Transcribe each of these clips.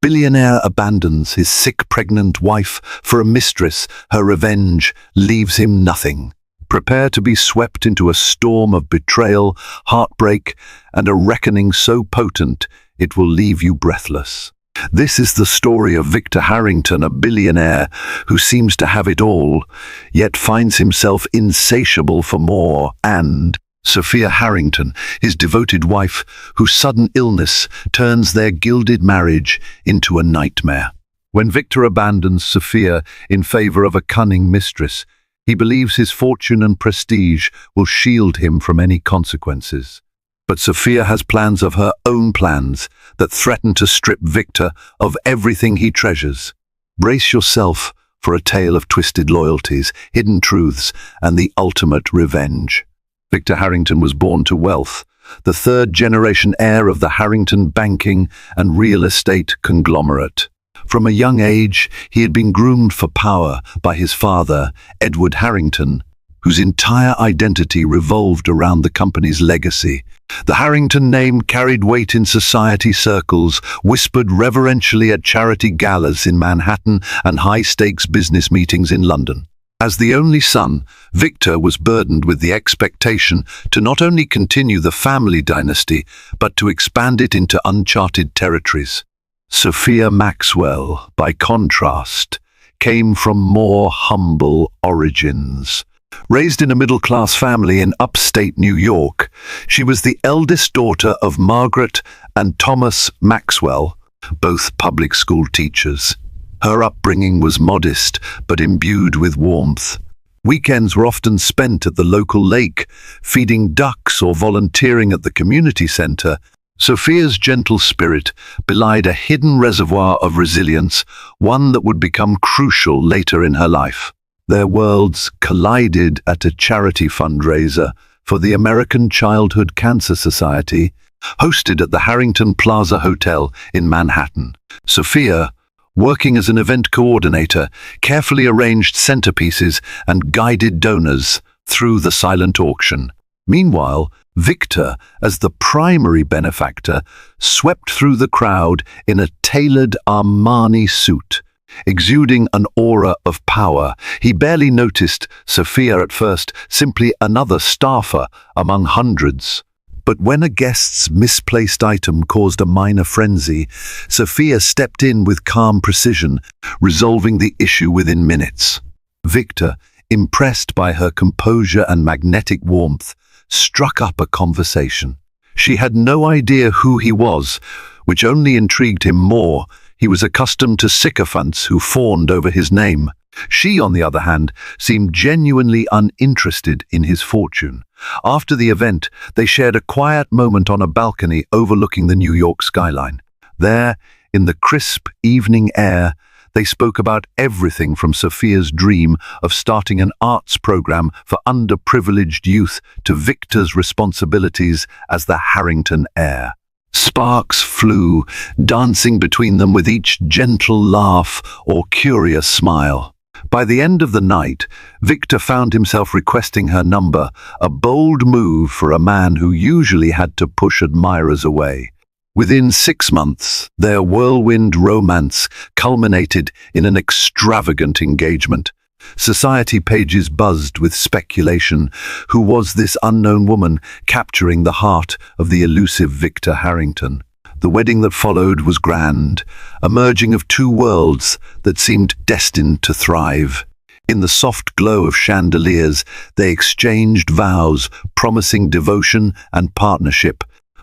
Billionaire abandons his sick pregnant wife for a mistress. Her revenge leaves him nothing. Prepare to be swept into a storm of betrayal, heartbreak, and a reckoning so potent it will leave you breathless. This is the story of Victor Harrington, a billionaire who seems to have it all, yet finds himself insatiable for more, and Sophia Harrington, his devoted wife, whose sudden illness turns their gilded marriage into a nightmare. When Victor abandons Sophia in favor of a cunning mistress, he believes his fortune and prestige will shield him from any consequences. But Sophia has plans of her own plans that threaten to strip Victor of everything he treasures. Brace yourself for a tale of twisted loyalties, hidden truths, and the ultimate revenge. Victor Harrington was born to wealth, the third-generation heir of the Harrington banking and real estate conglomerate. From a young age, he had been groomed for power by his father, Edward Harrington, whose entire identity revolved around the company's legacy. The Harrington name carried weight in society circles, whispered reverentially at charity galas in Manhattan and high-stakes business meetings in London. As the only son, Victor was burdened with the expectation to not only continue the family dynasty, but to expand it into uncharted territories. Sophia Maxwell, by contrast, came from more humble origins. Raised in a middle-class family in upstate New York, she was the eldest daughter of Margaret and Thomas Maxwell, both public school teachers. Her upbringing was modest, but imbued with warmth. Weekends were often spent at the local lake, feeding ducks or volunteering at the community center. Sophia's gentle spirit belied a hidden reservoir of resilience, one that would become crucial later in her life. Their worlds collided at a charity fundraiser for the American Childhood Cancer Society, hosted at the Harrington Plaza Hotel in Manhattan. Sophia, working as an event coordinator, carefully arranged centerpieces and guided donors through the silent auction. Meanwhile, Victor, as the primary benefactor, swept through the crowd in a tailored Armani suit. Exuding an aura of power, he barely noticed Sophia at first, simply another staffer among hundreds. But when a guest's misplaced item caused a minor frenzy, Sophia stepped in with calm precision, resolving the issue within minutes. Victor, impressed by her composure and magnetic warmth, struck up a conversation. She had no idea who he was, which only intrigued him more. He was accustomed to sycophants who fawned over his name. She, on the other hand, seemed genuinely uninterested in his fortune. After the event, they shared a quiet moment on a balcony overlooking the New York skyline. There, in the crisp evening air, they spoke about everything from Sophia's dream of starting an arts program for underprivileged youth to Victor's responsibilities as the Harrington heir. Sparks flew, dancing between them with each gentle laugh or curious smile. By the end of the night, Victor found himself requesting her number, a bold move for a man who usually had to push admirers away. Within 6 months, their whirlwind romance culminated in an extravagant engagement. Society pages buzzed with speculation. Who was this unknown woman capturing the heart of the elusive Victor Harrington? The wedding that followed was grand, a merging of two worlds that seemed destined to thrive. In the soft glow of chandeliers, they exchanged vows, promising devotion and partnership.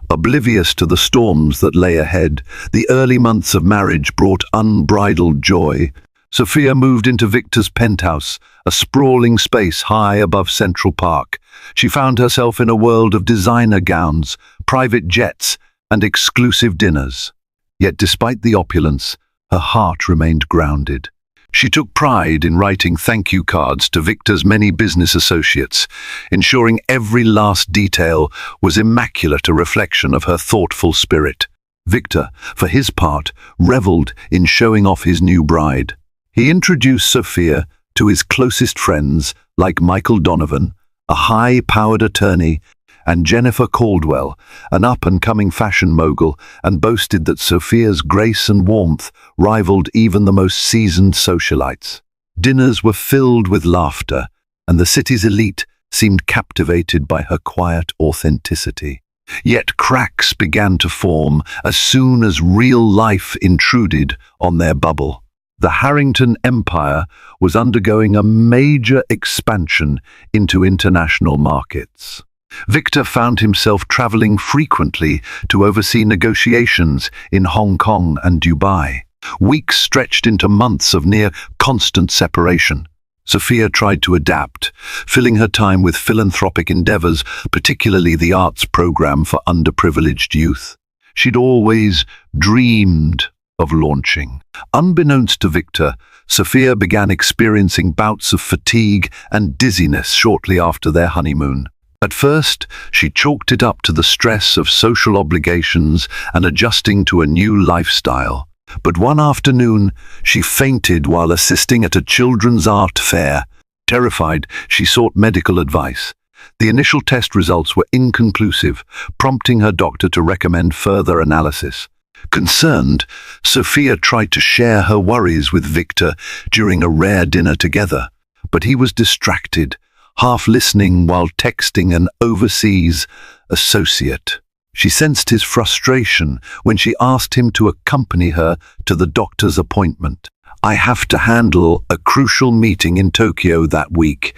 Oblivious to the storms that lay ahead, the early months of marriage brought unbridled joy. Sophia moved into Victor's penthouse, a sprawling space high above Central Park. She found herself in a world of designer gowns, private jets, and exclusive dinners. Yet despite the opulence, her heart remained grounded. She took pride in writing thank you cards to Victor's many business associates, ensuring every last detail was immaculate, a reflection of her thoughtful spirit. Victor, for his part, reveled in showing off his new bride. He introduced Sophia to his closest friends, like Michael Donovan, a high-powered attorney, and Jennifer Caldwell, an up-and-coming fashion mogul, and boasted that Sophia's grace and warmth rivaled even the most seasoned socialites. Dinners were filled with laughter, and the city's elite seemed captivated by her quiet authenticity. Yet cracks began to form as soon as real life intruded on their bubble. The Harrington Empire was undergoing a major expansion into international markets. Victor found himself traveling frequently to oversee negotiations in Hong Kong and Dubai. Weeks stretched into months of near constant separation. Sophia tried to adapt, filling her time with philanthropic endeavors, particularly the arts program for underprivileged youth. She'd always dreamed of launching. Unbeknownst to Victor, Sophia began experiencing bouts of fatigue and dizziness shortly after their honeymoon. At first, she chalked it up to the stress of social obligations and adjusting to a new lifestyle. But one afternoon, she fainted while assisting at a children's art fair. Terrified, she sought medical advice. The initial test results were inconclusive, prompting her doctor to recommend further analysis. Concerned, Sophia tried to share her worries with Victor during a rare dinner together, but he was distracted, half listening while texting an overseas associate. She sensed his frustration when she asked him to accompany her to the doctor's appointment. "I have to handle a crucial meeting in Tokyo that week,"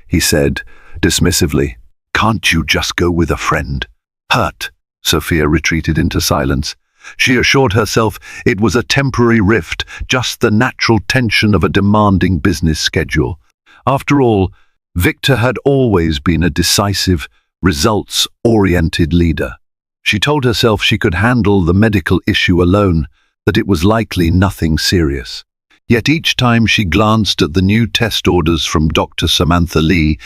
he said dismissively. "Can't you just go with a friend?" Hurt, Sophia retreated into silence. She assured herself it was a temporary rift, just the natural tension of a demanding business schedule. After all, Victor had always been a decisive, results-oriented leader. She told herself she could handle the medical issue alone, that it was likely nothing serious. Yet each time she glanced at the new test orders from Dr. Samantha Lee,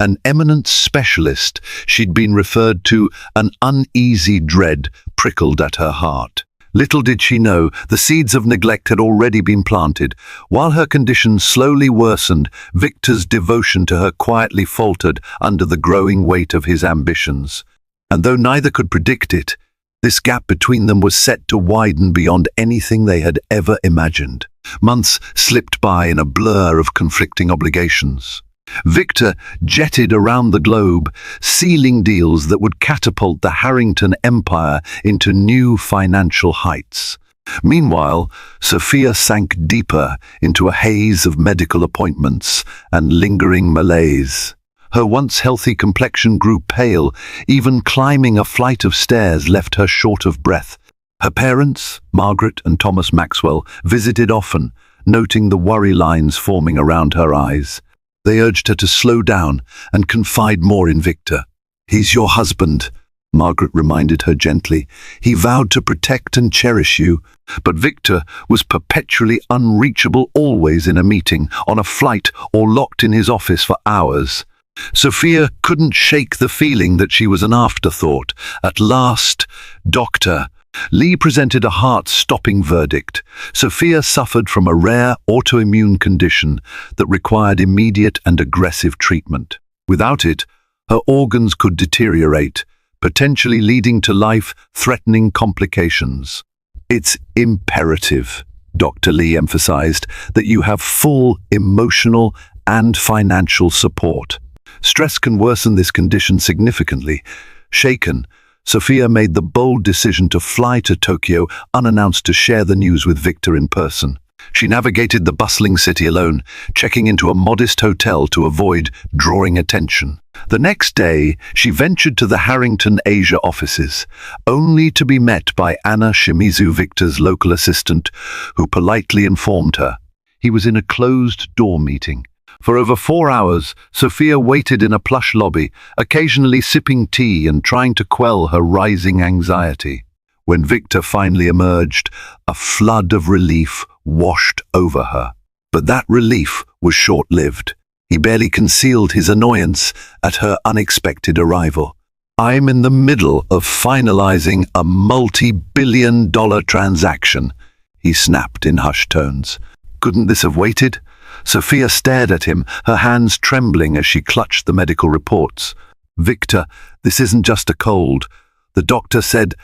an eminent specialist she'd been referred to, an uneasy dread prickled at her heart. Little did she know, the seeds of neglect had already been planted. While her condition slowly worsened, Victor's devotion to her quietly faltered under the growing weight of his ambitions. And though neither could predict it, this gap between them was set to widen beyond anything they had ever imagined. Months slipped by in a blur of conflicting obligations. Victor jetted around the globe, sealing deals that would catapult the Harrington Empire into new financial heights. Meanwhile, Sophia sank deeper into a haze of medical appointments and lingering malaise. Her once healthy complexion grew pale. Even climbing a flight of stairs left her short of breath. Her parents, Margaret and Thomas Maxwell, visited often, noting the worry lines forming around her eyes. They urged her to slow down and confide more in Victor. "He's your husband," Margaret reminded her gently. "He vowed to protect and cherish you." But Victor was perpetually unreachable, always in a meeting, on a flight, or locked in his office for hours. Sophia couldn't shake the feeling that she was an afterthought. At last, Dr. Lee presented a heart-stopping verdict. Sophia suffered from a rare autoimmune condition that required immediate and aggressive treatment. Without it, her organs could deteriorate, potentially leading to life-threatening complications. "It's imperative," Dr. Lee emphasized, "that you have full emotional and financial support. Stress can worsen this condition significantly." Shaken, Sophia made the bold decision to fly to Tokyo unannounced to share the news with Victor in person. She navigated the bustling city alone, checking into a modest hotel to avoid drawing attention. The next day, she ventured to the Harrington Asia offices, only to be met by Anna Shimizu, Victor's local assistant, who politely informed her he was in a closed-door meeting. For over 4 hours, Sophia waited in a plush lobby, occasionally sipping tea and trying to quell her rising anxiety. When Victor finally emerged, a flood of relief washed over her. But that relief was short-lived. He barely concealed his annoyance at her unexpected arrival. "I'm in the middle of finalizing a multi-billion-dollar transaction," he snapped in hushed tones. Couldn't this have waited? Sophia stared at him, her hands trembling as she clutched the medical reports. "Victor, this isn't just a cold. The doctor said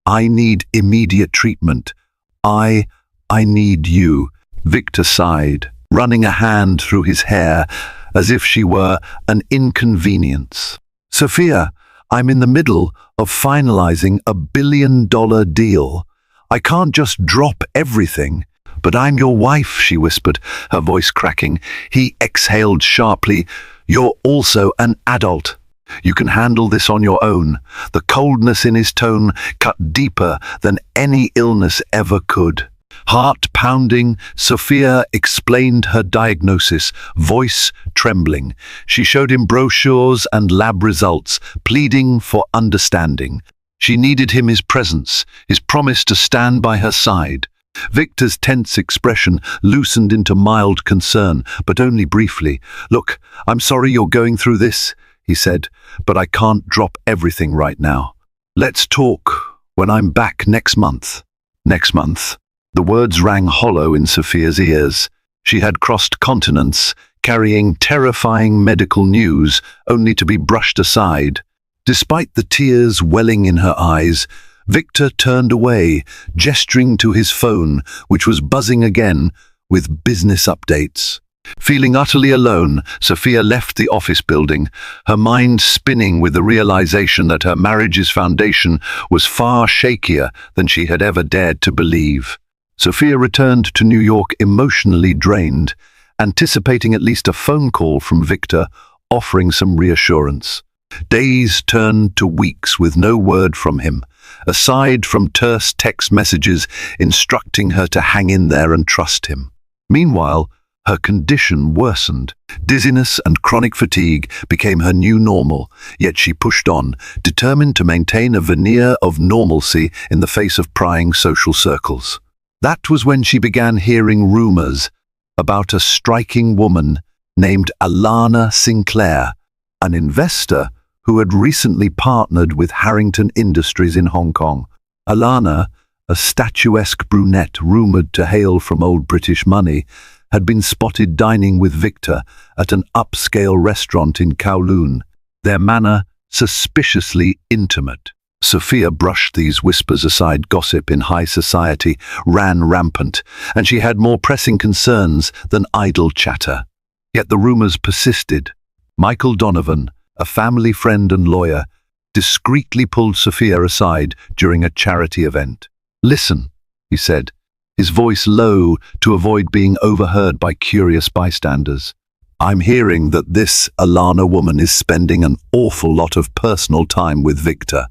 I need immediate treatment. I need you." Victor sighed, running a hand through his hair as if she were an inconvenience. "Sophia, I'm in the middle of finalizing a billion-dollar deal. I can't just drop everything." "But I'm your wife," she whispered, her voice cracking. He exhaled sharply. "You're also an adult. You can handle this on your own." The coldness in his tone cut deeper than any illness ever could. Heart pounding, Sophia explained her diagnosis, voice trembling. She showed him brochures and lab results, pleading for understanding. She needed his presence, his promise to stand by her side. Victor's tense expression loosened into mild concern, but only briefly. "Look, I'm sorry you're going through this," he said, "but I can't drop everything right now. Let's talk when I'm back next month." Next month. The words rang hollow in Sophia's ears. She had crossed continents, carrying terrifying medical news, only to be brushed aside. Despite the tears welling in her eyes, Victor turned away, gesturing to his phone, which was buzzing again with business updates. Feeling utterly alone, Sophia left the office building, her mind spinning with the realization that her marriage's foundation was far shakier than she had ever dared to believe. Sophia returned to New York emotionally drained, anticipating at least a phone call from Victor offering some reassurance. Days turned to weeks with no word from him, aside from terse text messages instructing her to hang in there and trust him. Meanwhile, her condition worsened. Dizziness and chronic fatigue became her new normal, yet she pushed on, determined to maintain a veneer of normalcy in the face of prying social circles. That was when she began hearing rumors about a striking woman named Alana Sinclair, an investor who had recently partnered with Harrington Industries in Hong Kong. Alana, a statuesque brunette rumored to hail from old British money, had been spotted dining with Victor at an upscale restaurant in Kowloon, their manner suspiciously intimate. Sophia brushed these whispers aside. Gossip in high society ran rampant, and she had more pressing concerns than idle chatter. Yet the rumors persisted. Michael Donovan, a family friend and lawyer, discreetly pulled Sophia aside during a charity event. "Listen," he said, his voice low to avoid being overheard by curious bystanders. "I'm hearing that this Alana woman is spending an awful lot of personal time with Victor.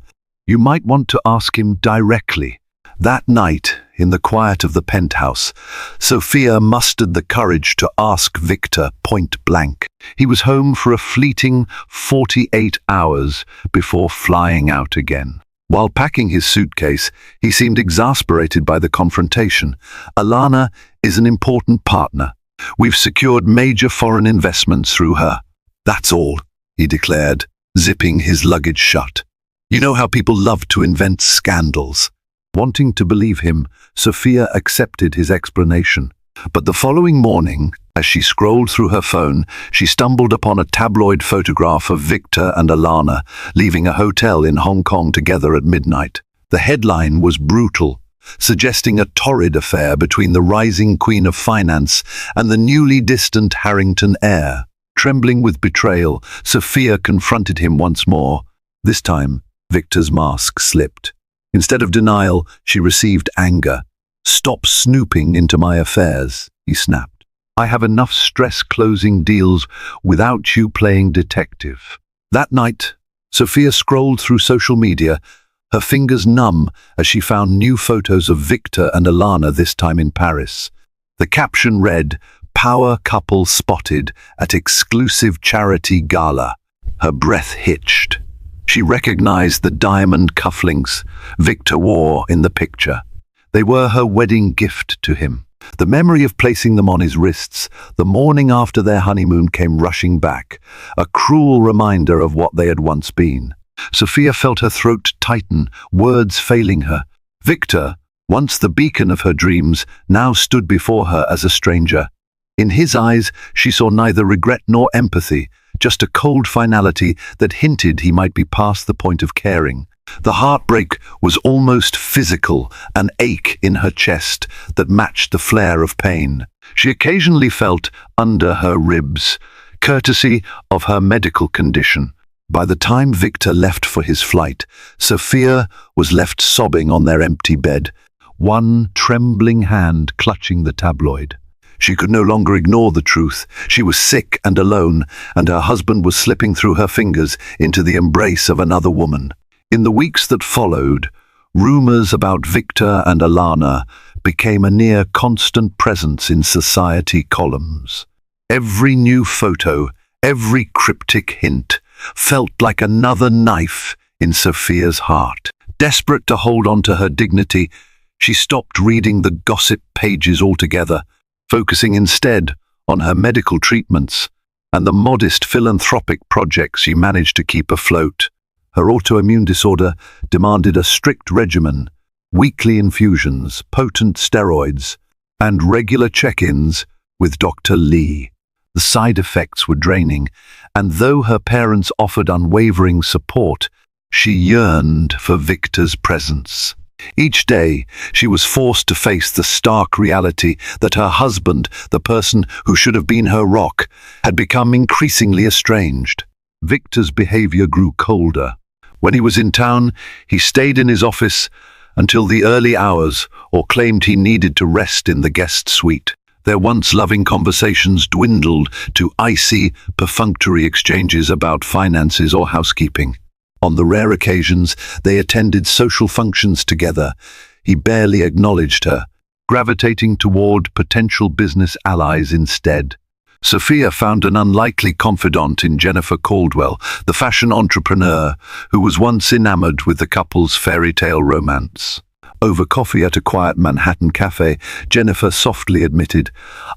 You might want to ask him directly." That night, in the quiet of the penthouse, Sophia mustered the courage to ask Victor point blank. He was home for a fleeting 48 hours before flying out again. While packing his suitcase, he seemed exasperated by the confrontation. "Alana is an important partner. We've secured major foreign investments through her. That's all," he declared, zipping his luggage shut. "You know how people love to invent scandals." Wanting to believe him, Sophia accepted his explanation. But the following morning, as she scrolled through her phone, she stumbled upon a tabloid photograph of Victor and Alana leaving a hotel in Hong Kong together at midnight. The headline was brutal, suggesting a torrid affair between the rising queen of finance and the newly distant Harrington heir. Trembling with betrayal, Sophia confronted him once more. This time, Victor's mask slipped. Instead of denial, she received anger. "Stop snooping into my affairs," he snapped. "I have enough stress closing deals without you playing detective." That night, Sophia scrolled through social media, her fingers numb as she found new photos of Victor and Alana, this time in Paris. The caption read, "Power couple spotted at exclusive charity gala." Her breath hitched. She recognized the diamond cufflinks Victor wore in the picture. They were her wedding gift to him. The memory of placing them on his wrists the morning after their honeymoon came rushing back, a cruel reminder of what they had once been. Sophia felt her throat tighten, words failing her. Victor, once the beacon of her dreams, now stood before her as a stranger. In his eyes, she saw neither regret nor empathy, just a cold finality that hinted he might be past the point of caring. The heartbreak was almost physical, an ache in her chest that matched the flare of pain she occasionally felt under her ribs, courtesy of her medical condition. By the time Victor left for his flight, Sophia was left sobbing on their empty bed, one trembling hand clutching the tabloid. She could no longer ignore the truth. She was sick and alone, and her husband was slipping through her fingers into the embrace of another woman. In the weeks that followed, rumors about Victor and Alana became a near constant presence in society columns. Every new photo, every cryptic hint, felt like another knife in Sophia's heart. Desperate to hold on to her dignity, she stopped reading the gossip pages altogether, focusing instead on her medical treatments and the modest philanthropic projects she managed to keep afloat. Her autoimmune disorder demanded a strict regimen, weekly infusions, potent steroids, and regular check-ins with Dr. Lee. The side effects were draining, and though her parents offered unwavering support, she yearned for Victor's presence. Each day, she was forced to face the stark reality that her husband, the person who should have been her rock, had become increasingly estranged. Victor's behavior grew colder. When he was in town, he stayed in his office until the early hours or claimed he needed to rest in the guest suite. Their once loving conversations dwindled to icy, perfunctory exchanges about finances or housekeeping. On the rare occasions they attended social functions together, he barely acknowledged her, gravitating toward potential business allies instead. Sophia found an unlikely confidant in Jennifer Caldwell, the fashion entrepreneur who was once enamored with the couple's fairy tale romance. Over coffee at a quiet Manhattan cafe, Jennifer softly admitted,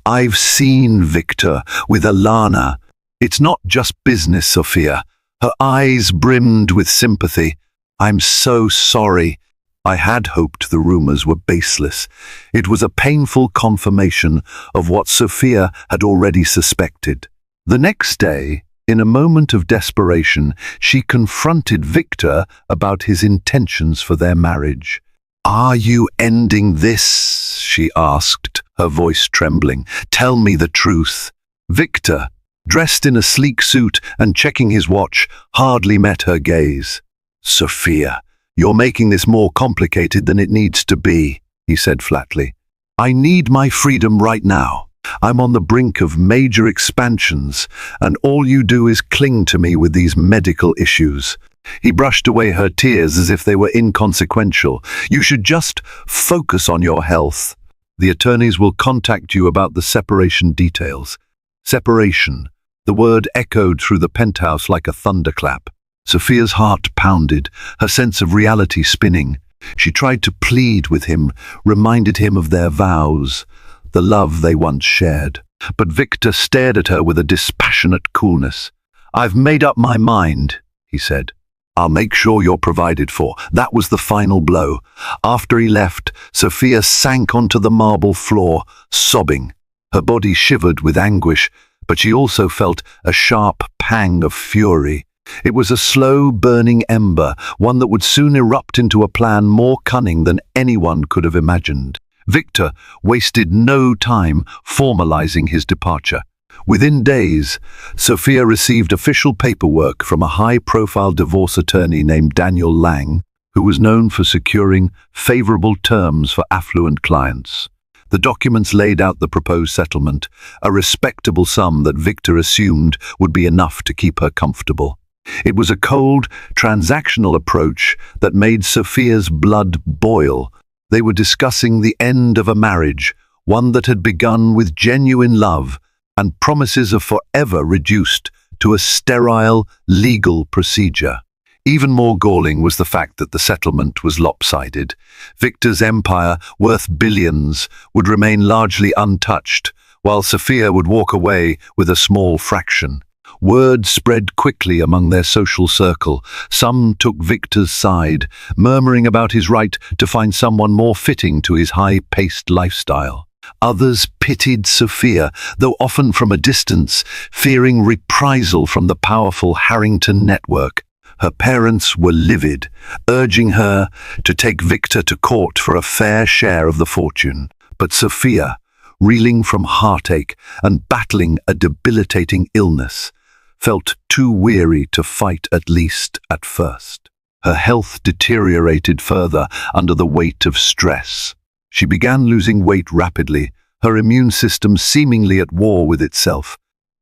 "I've seen Victor with Alana. It's not just business, Sophia." Her eyes brimmed with sympathy. "I'm so sorry. I had hoped the rumors were baseless." It was a painful confirmation of what Sophia had already suspected. The next day, in a moment of desperation, she confronted Victor about his intentions for their marriage. "Are you ending this?" she asked, her voice trembling. "Tell me the truth." Victor, dressed in a sleek suit and checking his watch, hardly met her gaze. "Sophia, you're making this more complicated than it needs to be," he said flatly. "I need my freedom right now. I'm on the brink of major expansions, and all you do is cling to me with these medical issues." He brushed away her tears as if they were inconsequential. "You should just focus on your health. The attorneys will contact you about the separation details." Separation. The word echoed through the penthouse like a thunderclap. Sophia's heart pounded, her sense of reality spinning. She tried to plead with him, reminded him of their vows, the love they once shared. But Victor stared at her with a dispassionate coolness. "I've made up my mind," he said. "I'll make sure you're provided for." That was the final blow. After he left, Sophia sank onto the marble floor, sobbing. Her body shivered with anguish, but she also felt a sharp pang of fury. It was a slow, burning ember, one that would soon erupt into a plan more cunning than anyone could have imagined. Victor wasted no time formalizing his departure. Within days, Sophia received official paperwork from a high-profile divorce attorney named Daniel Lang, who was known for securing favorable terms for affluent clients. The documents laid out the proposed settlement, a respectable sum that Victor assumed would be enough to keep her comfortable. It was a cold, transactional approach that made Sophia's blood boil. They were discussing the end of a marriage, one that had begun with genuine love and promises of forever reduced to a sterile, legal procedure. Even more galling was the fact that the settlement was lopsided. Victor's empire, worth billions, would remain largely untouched, while Sophia would walk away with a small fraction. Word spread quickly among their social circle. Some took Victor's side, murmuring about his right to find someone more fitting to his high-paced lifestyle. Others pitied Sophia, though often from a distance, fearing reprisal from the powerful Harrington network. Her parents were livid, urging her to take Victor to court for a fair share of the fortune. But Sophia, reeling from heartache and battling a debilitating illness, felt too weary to fight, at least at first. Her health deteriorated further under the weight of stress. She began losing weight rapidly, her immune system seemingly at war with itself.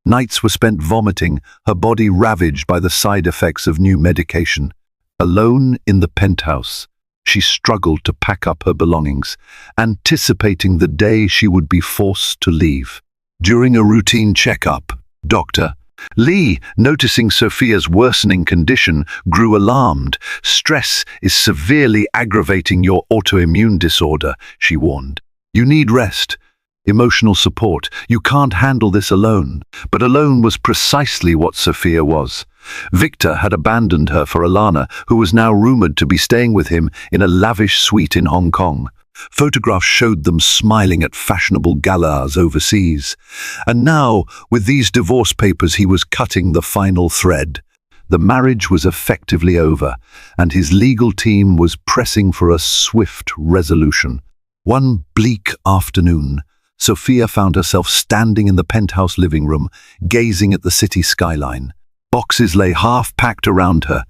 Nights were spent vomiting, her body ravaged by the side effects of new medication. Alone in the penthouse, she struggled to pack up her belongings, anticipating the day she would be forced to leave. During a routine checkup, Dr. Lee, noticing Sophia's worsening condition, grew alarmed. "Stress is severely aggravating your autoimmune disorder," she warned. "You need rest, emotional support. You can't handle this alone." But alone was precisely what Sophia was. Victor had abandoned her for Alana, who was now rumored to be staying with him in a lavish suite in Hong Kong. Photographs showed them smiling at fashionable galas overseas. And now, with these divorce papers, he was cutting the final thread. The marriage was effectively over, and his legal team was pressing for a swift resolution. One bleak afternoon, Sophia found herself standing in the penthouse living room, gazing at the city skyline. Boxes lay half-packed around her,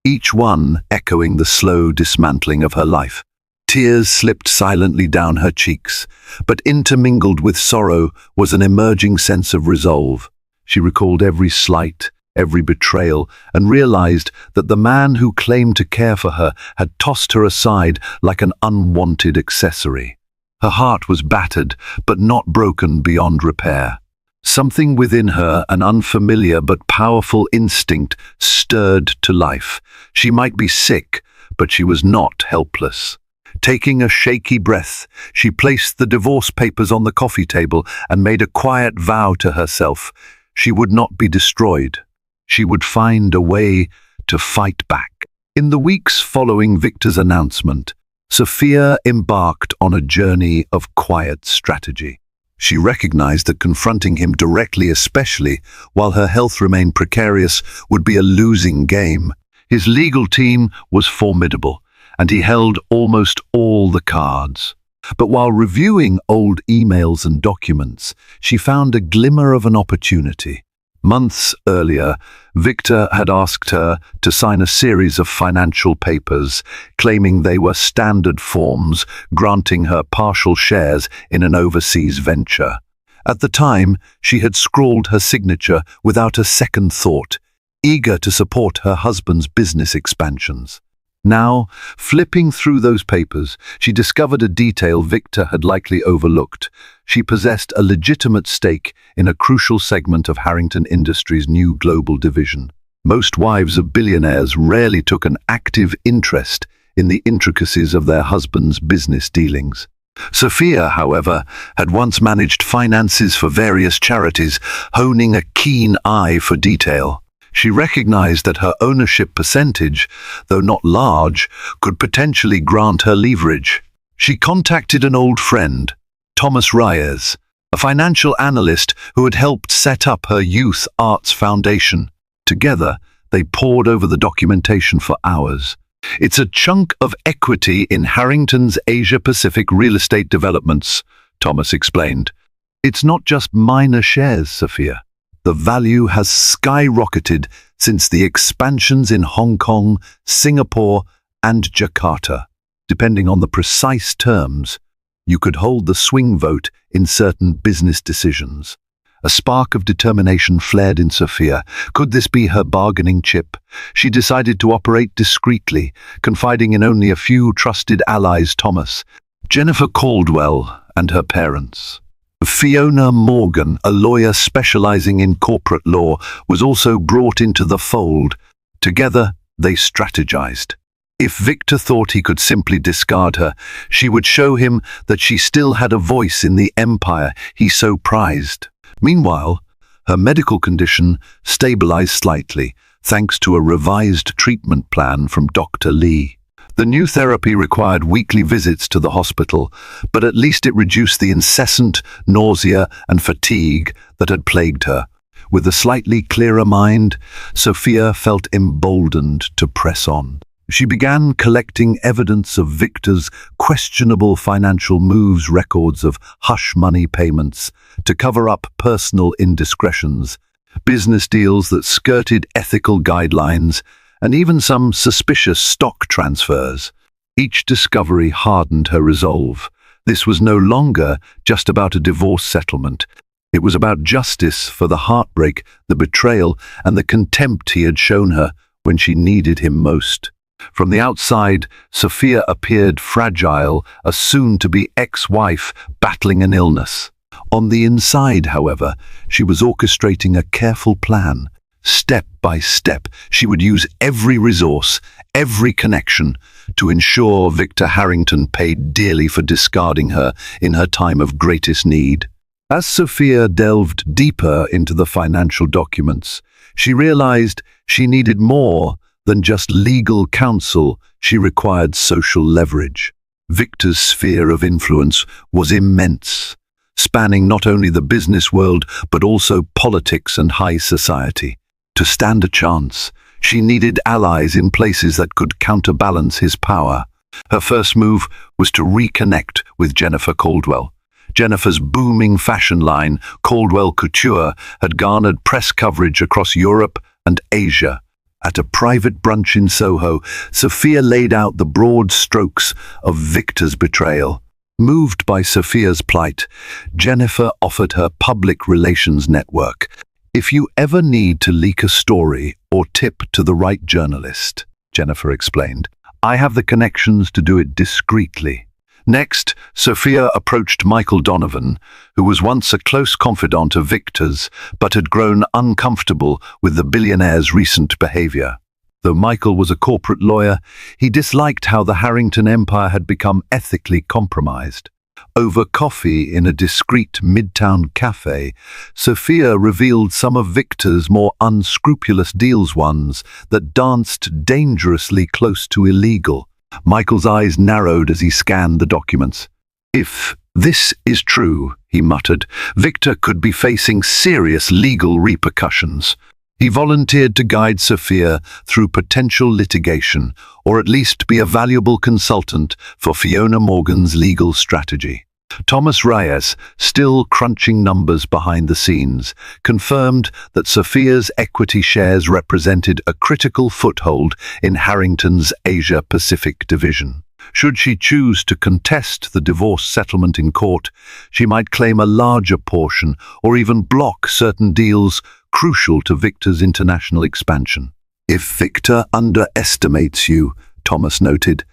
each one echoing the slow dismantling of her life. Tears slipped silently down her cheeks, but intermingled with sorrow was an emerging sense of resolve. She recalled every slight, every betrayal, and realized that the man who claimed to care for her had tossed her aside like an unwanted accessory. Her heart was battered, but not broken beyond repair. Something within her, an unfamiliar but powerful instinct, stirred to life. She might be sick, but she was not helpless. Taking a shaky breath, she placed the divorce papers on the coffee table and made a quiet vow to herself. She would not be destroyed. She would find a way to fight back. In the weeks following Victor's announcement, Sophia embarked on a journey of quiet strategy. She recognized that confronting him directly, especially while her health remained precarious, would be a losing game. His legal team was formidable, and he held almost all the cards. But while reviewing old emails and documents, she found a glimmer of an opportunity. Months earlier, Victor had asked her to sign a series of financial papers, claiming they were standard forms, granting her partial shares in an overseas venture. At the time, she had scrawled her signature without a second thought, eager to support her husband's business expansions. Now, flipping through those papers, she discovered a detail Victor had likely overlooked. She possessed a legitimate stake in a crucial segment of Harrington Industries' new global division. Most wives of billionaires rarely took an active interest in the intricacies of their husbands' business dealings. Sophia, however, had once managed finances for various charities, honing a keen eye for detail. She recognized that her ownership percentage, though not large, could potentially grant her leverage. She contacted an old friend, Thomas Reyes, a financial analyst who had helped set up her youth arts foundation. Together, they pored over the documentation for hours. "It's a chunk of equity in Harrington's Asia-Pacific real estate developments," Thomas explained. "It's not just minor shares, Sophia. The value has skyrocketed since the expansions in Hong Kong, Singapore, and Jakarta. Depending on the precise terms, you could hold the swing vote in certain business decisions." A spark of determination flared in Sophia. Could this be her bargaining chip? She decided to operate discreetly, confiding in only a few trusted allies: Thomas, Jennifer Caldwell, and her parents. Fiona Morgan, a lawyer specializing in corporate law, was also brought into the fold. Together, they strategized. If Victor thought he could simply discard her, she would show him that she still had a voice in the empire he so prized. Meanwhile, her medical condition stabilized slightly, thanks to a revised treatment plan from Dr. Lee. The new therapy required weekly visits to the hospital, but at least it reduced the incessant nausea and fatigue that had plagued her. With a slightly clearer mind, Sophia felt emboldened to press on. She began collecting evidence of Victor's questionable financial moves, records of hush money payments to cover up personal indiscretions, business deals that skirted ethical guidelines, and even some suspicious stock transfers. Each discovery hardened her resolve. This was no longer just about a divorce settlement. It was about justice for the heartbreak, the betrayal, and the contempt he had shown her when she needed him most. From the outside, Sophia appeared fragile, a soon-to-be ex-wife battling an illness. On the inside, however, she was orchestrating a careful plan. Step by step, she would use every resource, every connection, to ensure Victor Harrington paid dearly for discarding her in her time of greatest need. As Sophia delved deeper into the financial documents, she realized she needed more than just legal counsel. She required social leverage. Victor's sphere of influence was immense, spanning not only the business world but also politics and high society. To stand a chance, she needed allies in places that could counterbalance his power. Her first move was to reconnect with Jennifer Caldwell. Jennifer's booming fashion line, Caldwell Couture, had garnered press coverage across Europe and Asia. At a private brunch in Soho, Sophia laid out the broad strokes of Victor's betrayal. Moved by Sophia's plight, Jennifer offered her public relations network. "If you ever need to leak a story or tip to the right journalist," Jennifer explained, "I have the connections to do it discreetly." Next, Sophia approached Michael Donovan, who was once a close confidant of Victor's, but had grown uncomfortable with the billionaire's recent behavior. Though Michael was a corporate lawyer, he disliked how the Harrington empire had become ethically compromised. Over coffee in a discreet midtown cafe, Sophia revealed some of Victor's more unscrupulous deals, ones that danced dangerously close to illegal. Michael's eyes narrowed as he scanned the documents. "If this is true," he muttered, "Victor could be facing serious legal repercussions." He volunteered to guide Sophia through potential litigation, or at least be a valuable consultant for Fiona Morgan's legal strategy. Thomas Reyes, still crunching numbers behind the scenes, confirmed that Sophia's equity shares represented a critical foothold in Harrington's Asia-Pacific division. Should she choose to contest the divorce settlement in court, she might claim a larger portion or even block certain deals crucial to Victor's international expansion. "If Victor underestimates you," Thomas noted,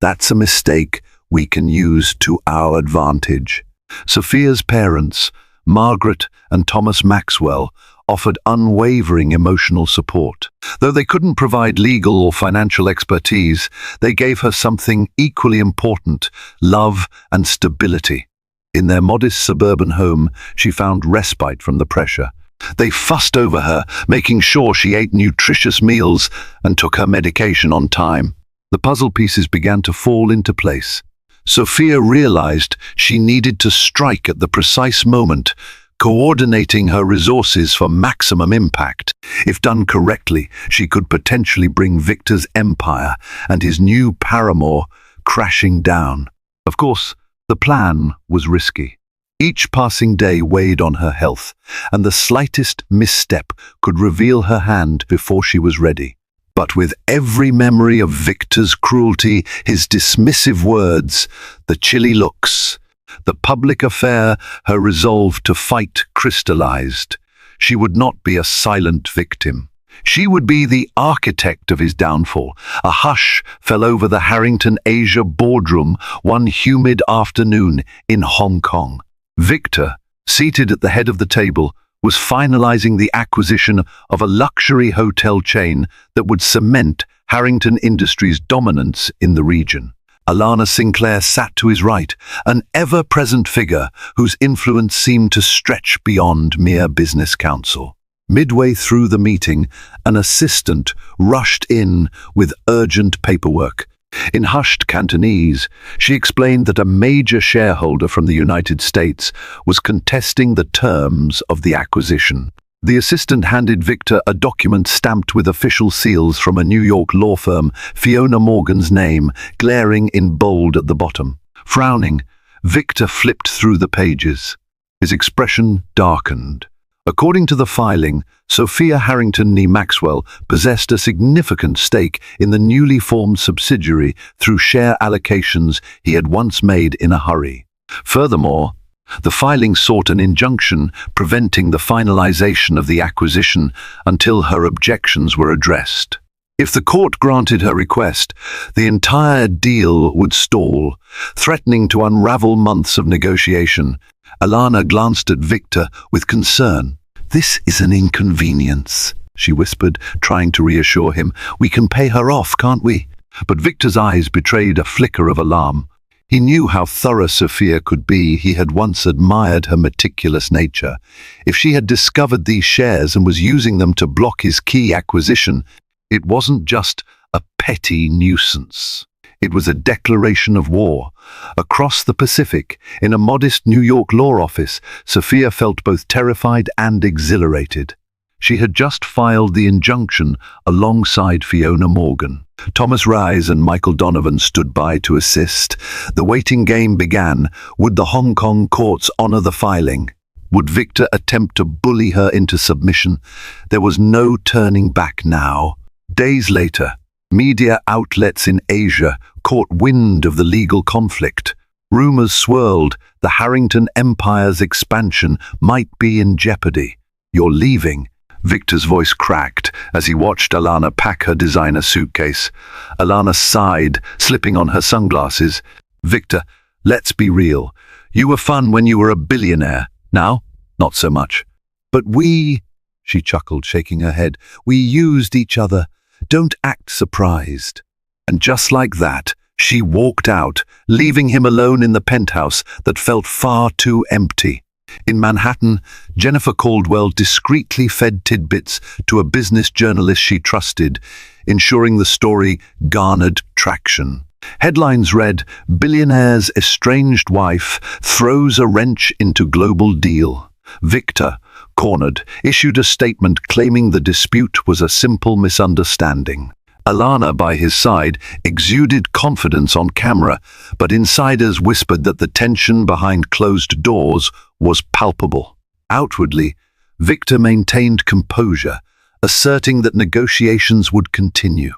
"that's a mistake we can use to our advantage." Sophia's parents, Margaret and Thomas Maxwell, offered unwavering emotional support. Though they couldn't provide legal or financial expertise, they gave her something equally important: love and stability. In their modest suburban home, she found respite from the pressure. They fussed over her, making sure she ate nutritious meals and took her medication on time. The puzzle pieces began to fall into place. Sophia realized she needed to strike at the precise moment, coordinating her resources for maximum impact. If done correctly, she could potentially bring Victor's empire and his new paramour crashing down. Of course, the plan was risky. Each passing day weighed on her health, and the slightest misstep could reveal her hand before she was ready. But with every memory of Victor's cruelty, his dismissive words, the chilly looks, the public affair, her resolve to fight crystallized. She would not be a silent victim. She would be the architect of his downfall. A hush fell over the Harrington Asia boardroom one humid afternoon in Hong Kong. Victor, seated at the head of the table, was finalizing the acquisition of a luxury hotel chain that would cement Harrington Industries' dominance in the region. Alana Sinclair sat to his right, an ever-present figure whose influence seemed to stretch beyond mere business counsel. Midway through the meeting, an assistant rushed in with urgent paperwork. In hushed Cantonese, she explained that a major shareholder from the United States was contesting the terms of the acquisition. The assistant handed Victor a document stamped with official seals from a New York law firm, Fiona Morgan's name glaring in bold at the bottom. Frowning, Victor flipped through the pages. His expression darkened. According to the filing, Sophia Harrington nee Maxwell possessed a significant stake in the newly formed subsidiary through share allocations he had once made in a hurry. Furthermore, the filing sought an injunction preventing the finalization of the acquisition until her objections were addressed. If the court granted her request, the entire deal would stall, threatening to unravel months of negotiation. Alana glanced at Victor with concern. "This is an inconvenience," she whispered, trying to reassure him. "We can pay her off, can't we?" But Victor's eyes betrayed a flicker of alarm. He knew how thorough Sophia could be. He had once admired her meticulous nature. If she had discovered these shares and was using them to block his key acquisition, it wasn't just a petty nuisance. It was a declaration of war. Across the Pacific, in a modest New York law office, Sophia felt both terrified and exhilarated. She had just filed the injunction alongside Fiona Morgan. Thomas Rise and Michael Donovan stood by to assist. The waiting game began. Would the Hong Kong courts honor the filing? Would Victor attempt to bully her into submission? There was no turning back now. Days later, media outlets in Asia caught wind of the legal conflict. Rumors swirled. The Harrington Empire's expansion might be in jeopardy. "You're leaving." Victor's voice cracked as he watched Alana pack her designer suitcase. Alana sighed, slipping on her sunglasses. "Victor, let's be real. You were fun when you were a billionaire. Now, not so much." "But we," she chuckled, shaking her head, "we used each other. Don't act surprised." And just like that, she walked out, leaving him alone in the penthouse that felt far too empty. In Manhattan, Jennifer Caldwell discreetly fed tidbits to a business journalist she trusted, ensuring the story garnered traction. Headlines read, "Billionaire's estranged wife throws a wrench into global deal." Victor, cornered, issued a statement claiming the dispute was a simple misunderstanding. Alana, by his side, exuded confidence on camera, but insiders whispered that the tension behind closed doors was palpable. Outwardly, Victor maintained composure, asserting that negotiations would continue.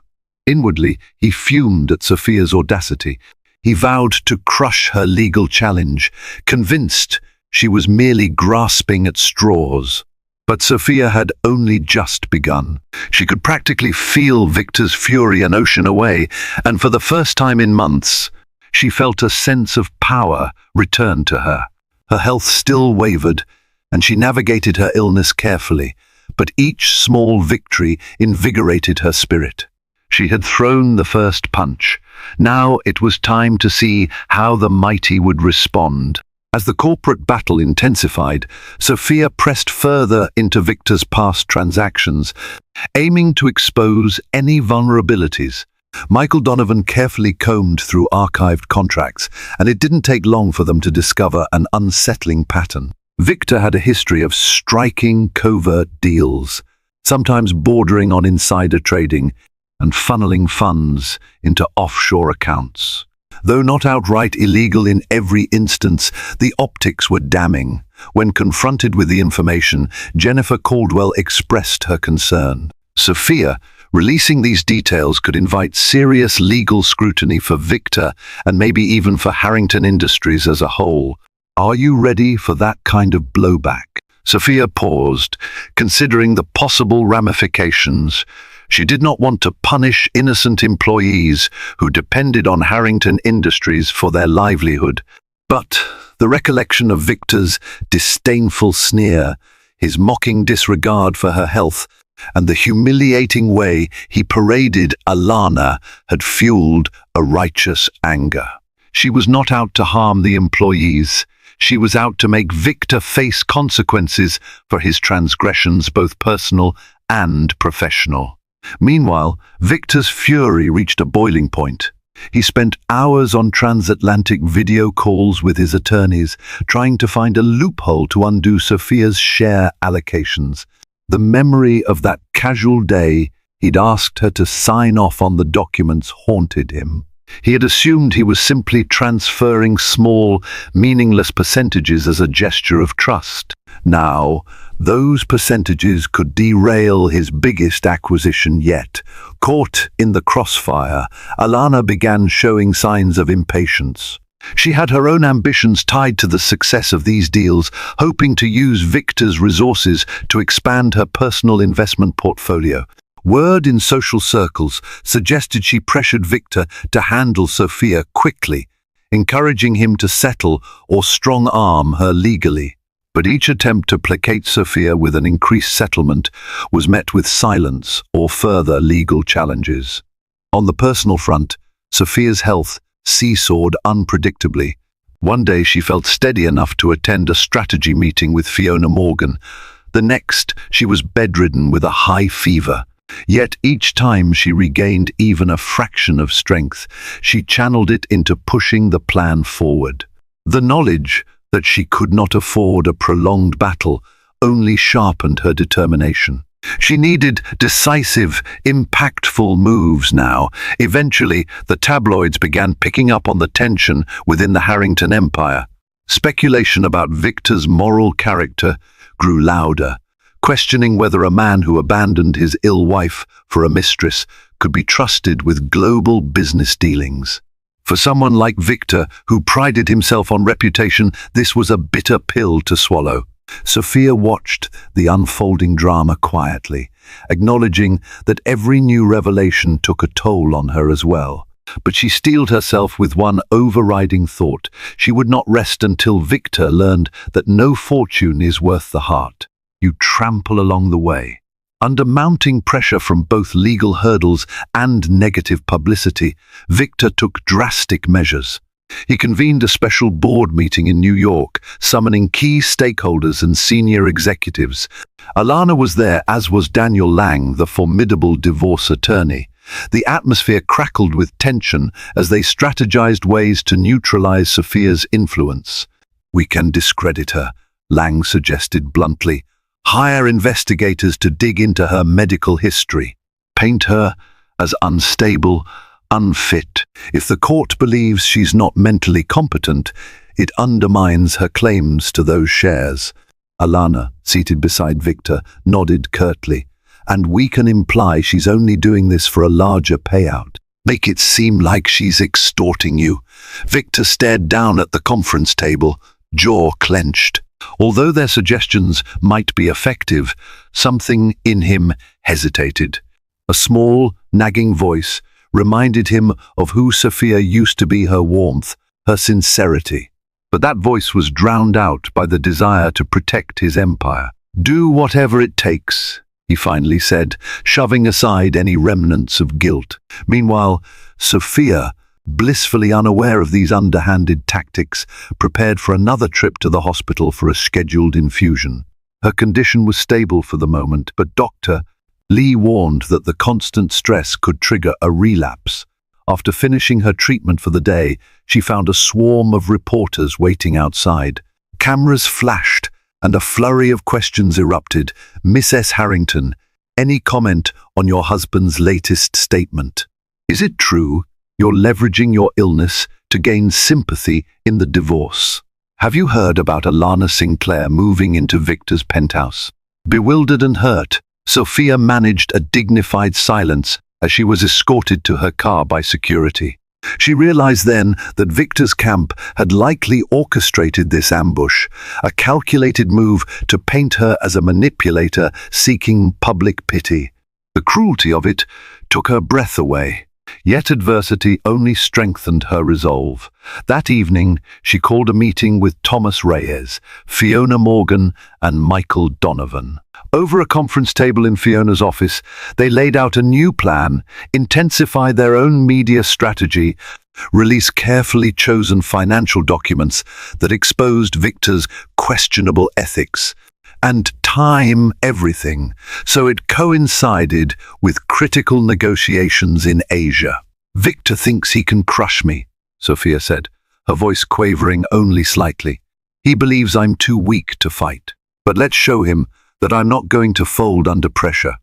Inwardly, he fumed at Sophia's audacity. He vowed to crush her legal challenge, convinced she was merely grasping at straws. But Sophia had only just begun. She could practically feel Victor's fury an ocean away, and for the first time in months, she felt a sense of power return to her. Her health still wavered, and she navigated her illness carefully, but each small victory invigorated her spirit. She had thrown the first punch. Now it was time to see how the mighty would respond. As the corporate battle intensified, Sophia pressed further into Victor's past transactions, aiming to expose any vulnerabilities. Michael Donovan carefully combed through archived contracts, and it didn't take long for them to discover an unsettling pattern. Victor had a history of striking covert deals, sometimes bordering on insider trading, and funneling funds into offshore accounts. Though not outright illegal in every instance, the optics were damning. When confronted with the information, Jennifer Caldwell expressed her concern. Sophia, releasing these details could invite serious legal scrutiny for Victor and maybe even for Harrington Industries as a whole. "Are you ready for that kind of blowback?" Sophia paused, considering the possible ramifications. She did not want to punish innocent employees who depended on Harrington Industries for their livelihood. But the recollection of Victor's disdainful sneer, his mocking disregard for her health, and the humiliating way he paraded Alana had fueled a righteous anger. She was not out to harm the employees. She was out to make Victor face consequences for his transgressions, both personal and professional. Meanwhile, Victor's fury reached a boiling point. He spent hours on transatlantic video calls with his attorneys, trying to find a loophole to undo Sophia's share allocations. The memory of that casual day he'd asked her to sign off on the documents haunted him. He had assumed he was simply transferring small, meaningless percentages as a gesture of trust. Now, those percentages could derail his biggest acquisition yet. Caught in the crossfire, Alana began showing signs of impatience. She had her own ambitions tied to the success of these deals, hoping to use Victor's resources to expand her personal investment portfolio. Word in social circles suggested she pressured Victor to handle Sophia quickly, encouraging him to settle or strong-arm her legally. But each attempt to placate Sophia with an increased settlement was met with silence or further legal challenges. On the personal front, Sophia's health seesawed unpredictably. One day she felt steady enough to attend a strategy meeting with Fiona Morgan. The next, she was bedridden with a high fever. Yet each time she regained even a fraction of strength, she channeled it into pushing the plan forward. The knowledge that she could not afford a prolonged battle only sharpened her determination. She needed decisive, impactful moves now. Eventually, the tabloids began picking up on the tension within the Harrington Empire. Speculation about Victor's moral character grew louder, questioning whether a man who abandoned his ill wife for a mistress could be trusted with global business dealings. For someone like Victor, who prided himself on reputation, this was a bitter pill to swallow. Sophia watched the unfolding drama quietly, acknowledging that every new revelation took a toll on her as well. But she steeled herself with one overriding thought. She would not rest until Victor learned that no fortune is worth the heart you trample along the way. Under mounting pressure from both legal hurdles and negative publicity, Victor took drastic measures. He convened a special board meeting in New York, summoning key stakeholders and senior executives. Alana was there, as was Daniel Lang, the formidable divorce attorney. The atmosphere crackled with tension as they strategized ways to neutralize Sophia's influence. "We can discredit her," Lang suggested bluntly. "Hire investigators to dig into her medical history. Paint her as unstable, unfit. If the court believes she's not mentally competent, it undermines her claims to those shares." Alana, seated beside Victor, nodded curtly. "And we can imply she's only doing this for a larger payout. Make it seem like she's extorting you." Victor stared down at the conference table, jaw clenched. Although their suggestions might be effective, something in him hesitated. A small, nagging voice reminded him of who Sophia used to be: her warmth, her sincerity. But that voice was drowned out by the desire to protect his empire. "Do whatever it takes," he finally said, shoving aside any remnants of guilt. Meanwhile, Sophia, blissfully unaware of these underhanded tactics, prepared for another trip to the hospital for a scheduled infusion. Her condition was stable for the moment, but Dr. Lee warned that the constant stress could trigger a relapse. After finishing her treatment for the day, she found a swarm of reporters waiting outside. Cameras flashed, and a flurry of questions erupted. "Mrs. Harrington, any comment on your husband's latest statement? Is it true you're leveraging your illness to gain sympathy in the divorce? Have you heard about Alana Sinclair moving into Victor's penthouse?" Bewildered and hurt, Sophia managed a dignified silence as she was escorted to her car by security. She realized then that Victor's camp had likely orchestrated this ambush, a calculated move to paint her as a manipulator seeking public pity. The cruelty of it took her breath away. Yet adversity only strengthened her resolve. That evening, she called a meeting with Thomas Reyes, Fiona Morgan, and Michael Donovan. Over a conference table in Fiona's office, they laid out a new plan: intensify their own media strategy, release carefully chosen financial documents that exposed Victor's questionable ethics, and time everything so it coincided with critical negotiations in Asia. "Victor thinks he can crush me," Sophia said, her voice quavering only slightly. "He believes I'm too weak to fight. But let's show him that I'm not going to fold under pressure."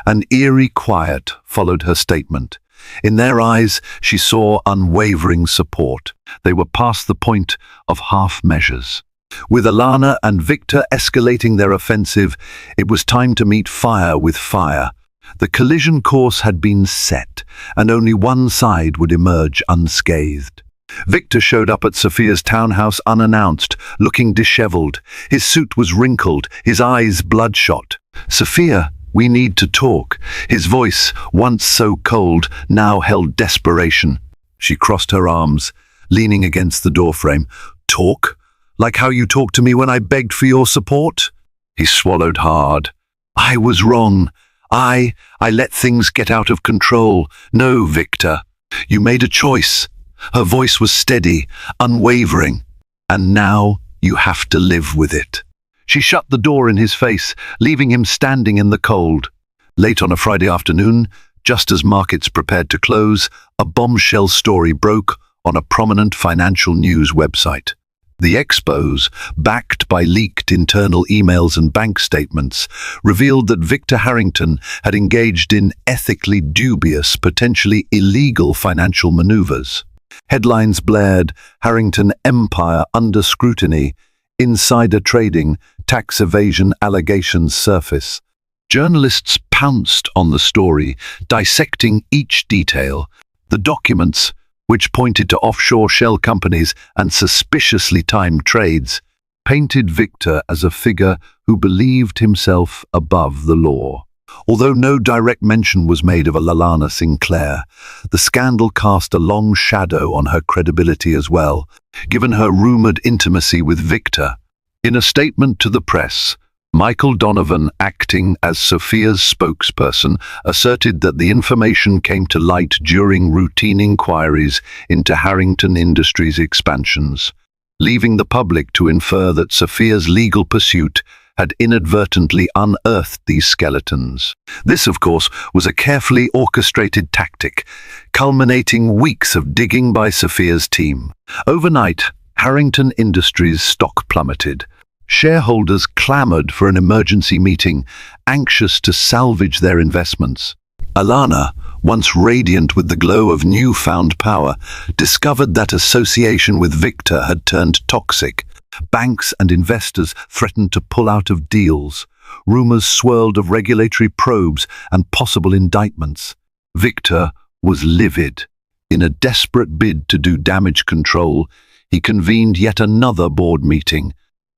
An eerie quiet followed her statement. In their eyes, she saw unwavering support. They were past the point of half measures. With Alana and Victor escalating their offensive, it was time to meet fire with fire. The collision course had been set, and only one side would emerge unscathed. Victor showed up at Sophia's townhouse unannounced, looking disheveled. His suit was wrinkled, his eyes bloodshot. "Sophia, we need to talk." His voice, once so cold, now held desperation. She crossed her arms, leaning against the doorframe. "Talk? Like how you talked to me when I begged for your support?" He swallowed hard. "I was wrong. I let things get out of control. No, Victor. You made a choice." Her voice was steady, unwavering. "And now you have to live with it." She shut the door in his face, leaving him standing in the cold. Late on a Friday afternoon, just as markets prepared to close, a bombshell story broke on a prominent financial news website. The expose, backed by leaked internal emails and bank statements, revealed that Victor Harrington had engaged in ethically dubious, potentially illegal financial maneuvers. Headlines blared, "Harrington Empire under scrutiny," "Insider trading," "Tax evasion allegations surface." Journalists pounced on the story, dissecting each detail. The documents, which pointed to offshore shell companies and suspiciously timed trades, painted Victor as a figure who believed himself above the law. Although no direct mention was made of Alana Sinclair, the scandal cast a long shadow on her credibility as well, given her rumored intimacy with Victor. In a statement to the press, Michael Donovan, acting as Sophia's spokesperson, asserted that the information came to light during routine inquiries into Harrington Industries' expansions, leaving the public to infer that Sophia's legal pursuit had inadvertently unearthed these skeletons. This, of course, was a carefully orchestrated tactic, culminating weeks of digging by Sophia's team. Overnight, Harrington Industries' stock plummeted. Shareholders clamored for an emergency meeting, anxious to salvage their investments. Alana, once radiant with the glow of newfound power, discovered that association with Victor had turned toxic. Banks and investors threatened to pull out of deals. Rumors swirled of regulatory probes and possible indictments. Victor was livid. In a desperate bid to do damage control, he convened yet another board meeting,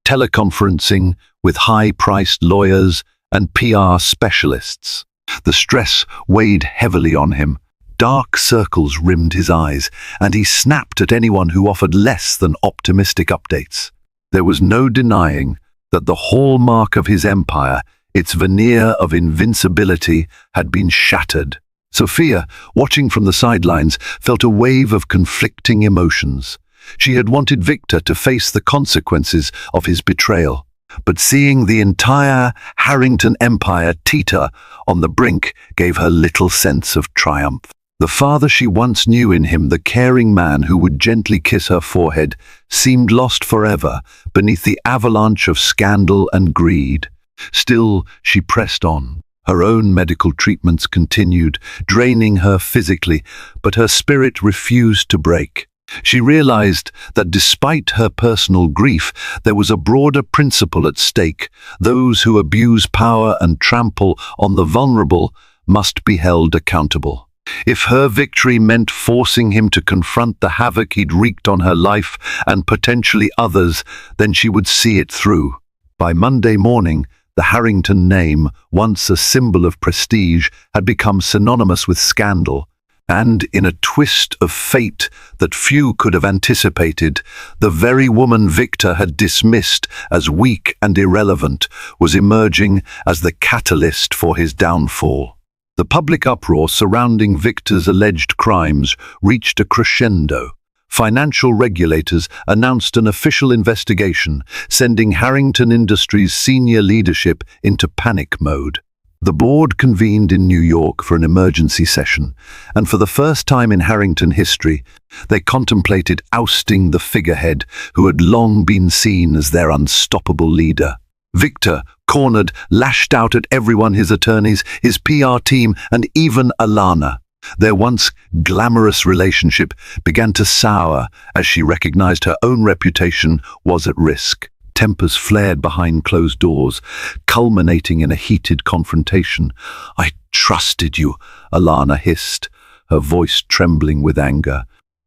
teleconferencing with high-priced lawyers and PR specialists. The stress weighed heavily on him. Dark circles rimmed his eyes, and he snapped at anyone who offered less than optimistic updates. There was no denying that the hallmark of his empire, its veneer of invincibility, had been shattered. Sophia, watching from the sidelines, felt a wave of conflicting emotions. She had wanted Victor to face the consequences of his betrayal, but seeing the entire Harrington Empire teeter on the brink gave her little sense of triumph. The father she once knew in him, the caring man who would gently kiss her forehead, seemed lost forever beneath the avalanche of scandal and greed. Still, she pressed on. Her own medical treatments continued, draining her physically, but her spirit refused to break. She realized that despite her personal grief, there was a broader principle at stake. Those who abuse power and trample on the vulnerable must be held accountable. If her victory meant forcing him to confront the havoc he'd wreaked on her life and potentially others, then she would see it through. By Monday morning, the Harrington name, once a symbol of prestige, had become synonymous with scandal. And in a twist of fate that few could have anticipated, the very woman Victor had dismissed as weak and irrelevant was emerging as the catalyst for his downfall. The public uproar surrounding Victor's alleged crimes reached a crescendo. Financial regulators announced an official investigation, sending Harrington Industries' senior leadership into panic mode. The board convened in New York for an emergency session, and for the first time in Harrington history, they contemplated ousting the figurehead who had long been seen as their unstoppable leader. Victor, cornered, lashed out at everyone, his attorneys, his PR team, and even Alana. Their once glamorous relationship began to sour as she recognized her own reputation was at risk. Tempers flared behind closed doors, culminating in a heated confrontation. "I trusted you," Alana hissed, her voice trembling with anger.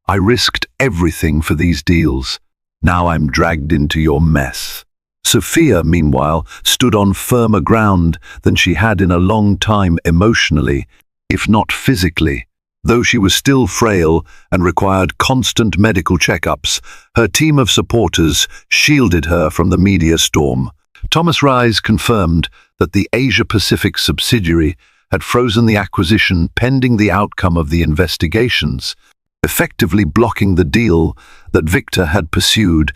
"I risked everything for these deals. Now I'm dragged into your mess." Sophia, meanwhile, stood on firmer ground than she had in a long time emotionally, if not physically. Though she was still frail and required constant medical checkups, her team of supporters shielded her from the media storm. Thomas Rise confirmed that the Asia-Pacific subsidiary had frozen the acquisition pending the outcome of the investigations, effectively blocking the deal that Victor had pursued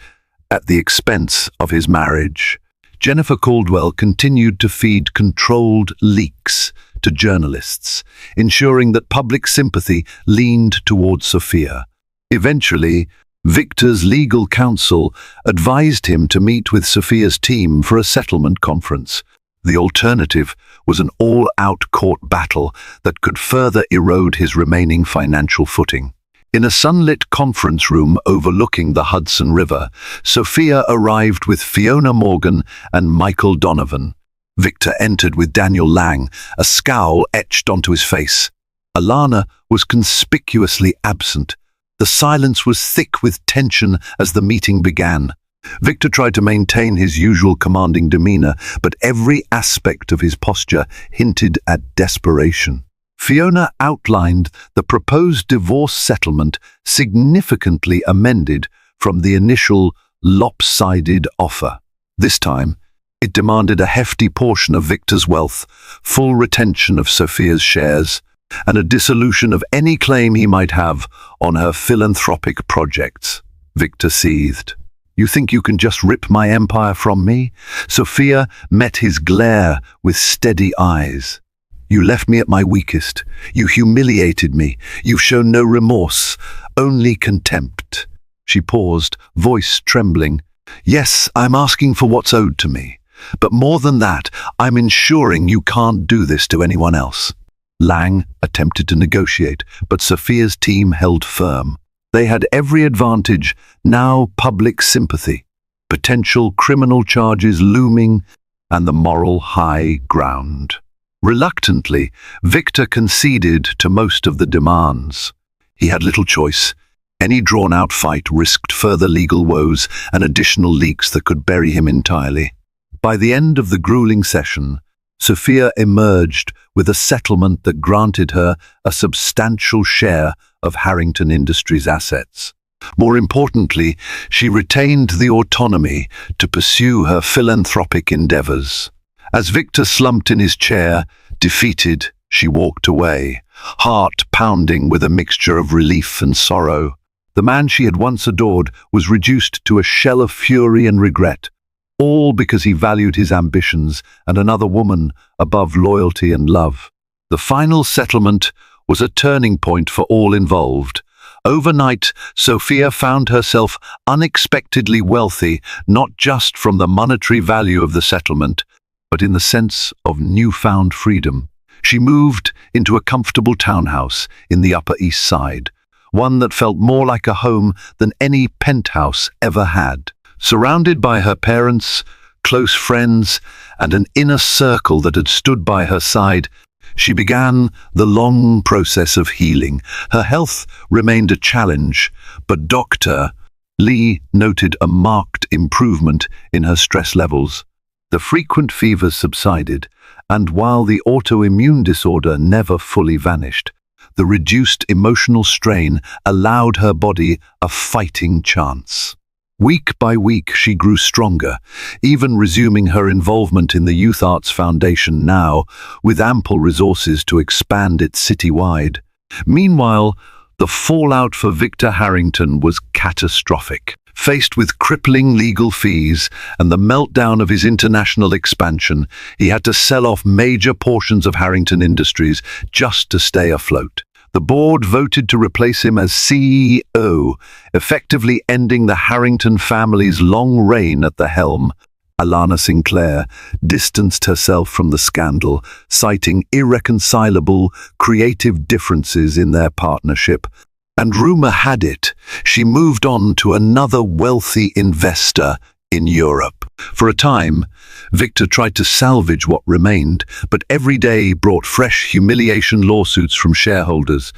at the expense of his marriage. Jennifer Caldwell continued to feed controlled leaks to journalists, ensuring that public sympathy leaned towards Sophia. Eventually, Victor's legal counsel advised him to meet with Sophia's team for a settlement conference. The alternative was an all-out court battle that could further erode his remaining financial footing. In a sunlit conference room overlooking the Hudson River, Sophia arrived with Fiona Morgan and Michael Donovan. Victor entered with Daniel Lang, a scowl etched onto his face. Alana was conspicuously absent. The silence was thick with tension as the meeting began. Victor tried to maintain his usual commanding demeanor, but every aspect of his posture hinted at desperation. Fiona outlined the proposed divorce settlement, significantly amended from the initial lopsided offer. This time, it demanded a hefty portion of Victor's wealth, full retention of Sophia's shares, and a dissolution of any claim he might have on her philanthropic projects. Victor seethed. "You think you can just rip my empire from me?" Sophia met his glare with steady eyes. "You left me at my weakest. You humiliated me. You've shown no remorse, only contempt." She paused, voice trembling. "Yes, I'm asking for what's owed to me. But more than that, I'm ensuring you can't do this to anyone else." Lang attempted to negotiate, but Sophia's team held firm. They had every advantage, now public sympathy, potential criminal charges looming, and the moral high ground. Reluctantly, Victor conceded to most of the demands. He had little choice. Any drawn-out fight risked further legal woes and additional leaks that could bury him entirely. By the end of the grueling session, Sophia emerged with a settlement that granted her a substantial share of Harrington Industries' assets. More importantly, she retained the autonomy to pursue her philanthropic endeavors. As Victor slumped in his chair, defeated, she walked away, heart pounding with a mixture of relief and sorrow. The man she had once adored was reduced to a shell of fury and regret, all because he valued his ambitions and another woman above loyalty and love. The final settlement was a turning point for all involved. Overnight, Sophia found herself unexpectedly wealthy, not just from the monetary value of the settlement, but in the sense of newfound freedom. She moved into a comfortable townhouse in the Upper East Side, one that felt more like a home than any penthouse ever had. Surrounded by her parents, close friends, and an inner circle that had stood by her side, she began the long process of healing. Her health remained a challenge, but Dr. Lee noted a marked improvement in her stress levels. The frequent fevers subsided, and while the autoimmune disorder never fully vanished, the reduced emotional strain allowed her body a fighting chance. Week by week, she grew stronger, even resuming her involvement in the Youth Arts Foundation now, with ample resources to expand it citywide. Meanwhile, the fallout for Victor Harrington was catastrophic. Faced with crippling legal fees and the meltdown of his international expansion, he had to sell off major portions of Harrington Industries just to stay afloat. The board voted to replace him as CEO, effectively ending the Harrington family's long reign at the helm. Alana Sinclair distanced herself from the scandal, citing irreconcilable creative differences in their partnership. And rumor had it, she moved on to another wealthy investor in Europe. For a time, Victor tried to salvage what remained, but every day brought fresh humiliation lawsuits from shareholders,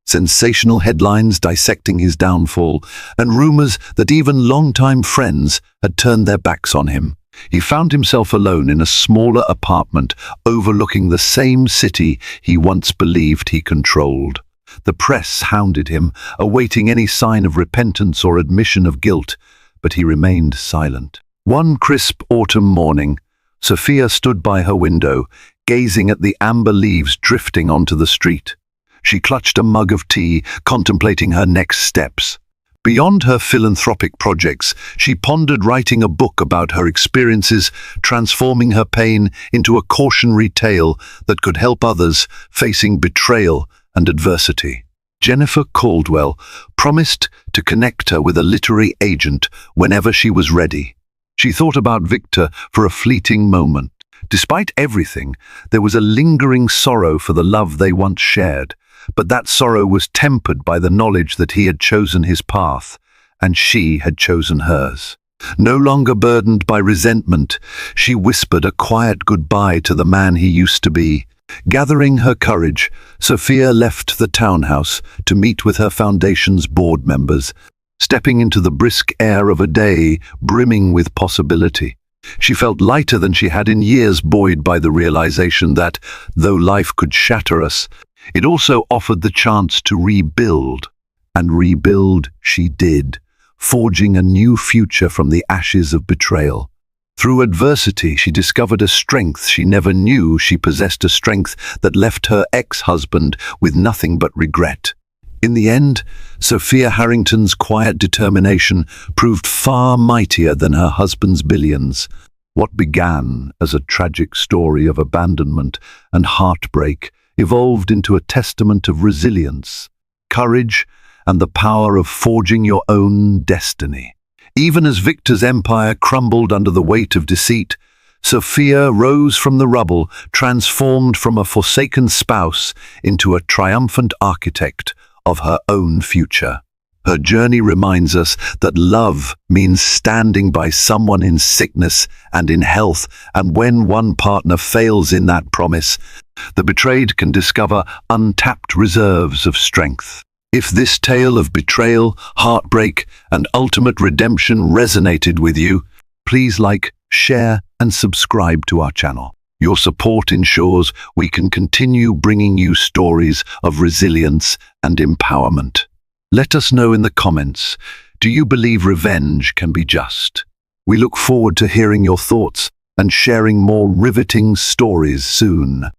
sensational headlines dissecting his downfall, and rumors that even longtime friends had turned their backs on him. He found himself alone in a smaller apartment overlooking the same city he once believed he controlled. The press hounded him, awaiting any sign of repentance or admission of guilt, but he remained silent. One crisp autumn morning, Sophia stood by her window, gazing at the amber leaves drifting onto the street. She clutched a mug of tea, contemplating her next steps. Beyond her philanthropic projects, she pondered writing a book about her experiences, transforming her pain into a cautionary tale that could help others facing betrayal and adversity. Jennifer Caldwell promised to connect her with a literary agent whenever she was ready. She thought about Victor for a fleeting moment. Despite everything, there was a lingering sorrow for the love they once shared, but that sorrow was tempered by the knowledge that he had chosen his path, and she had chosen hers. No longer burdened by resentment, she whispered a quiet goodbye to the man he used to be. Gathering her courage, Sophia left the townhouse to meet with her foundation's board members, stepping into the brisk air of a day brimming with possibility. She felt lighter than she had in years, buoyed by the realization that, though life could shatter us, it also offered the chance to rebuild. And rebuild she did, forging a new future from the ashes of betrayal. Through adversity, she discovered a strength she never knew she possessed, a strength that left her ex-husband with nothing but regret. In the end, Sophia Harrington's quiet determination proved far mightier than her husband's billions. What began as a tragic story of abandonment and heartbreak evolved into a testament of resilience, courage, and the power of forging your own destiny. Even as Victor's empire crumbled under the weight of deceit, Sophia rose from the rubble, transformed from a forsaken spouse into a triumphant architect of her own future. Her journey reminds us that love means standing by someone in sickness and in health, and when one partner fails in that promise, the betrayed can discover untapped reserves of strength. If this tale of betrayal, heartbreak, and ultimate redemption resonated with you, please like, share, and subscribe to our channel. Your support ensures we can continue bringing you stories of resilience and empowerment. Let us know in the comments, do you believe revenge can be just? We look forward to hearing your thoughts and sharing more riveting stories soon.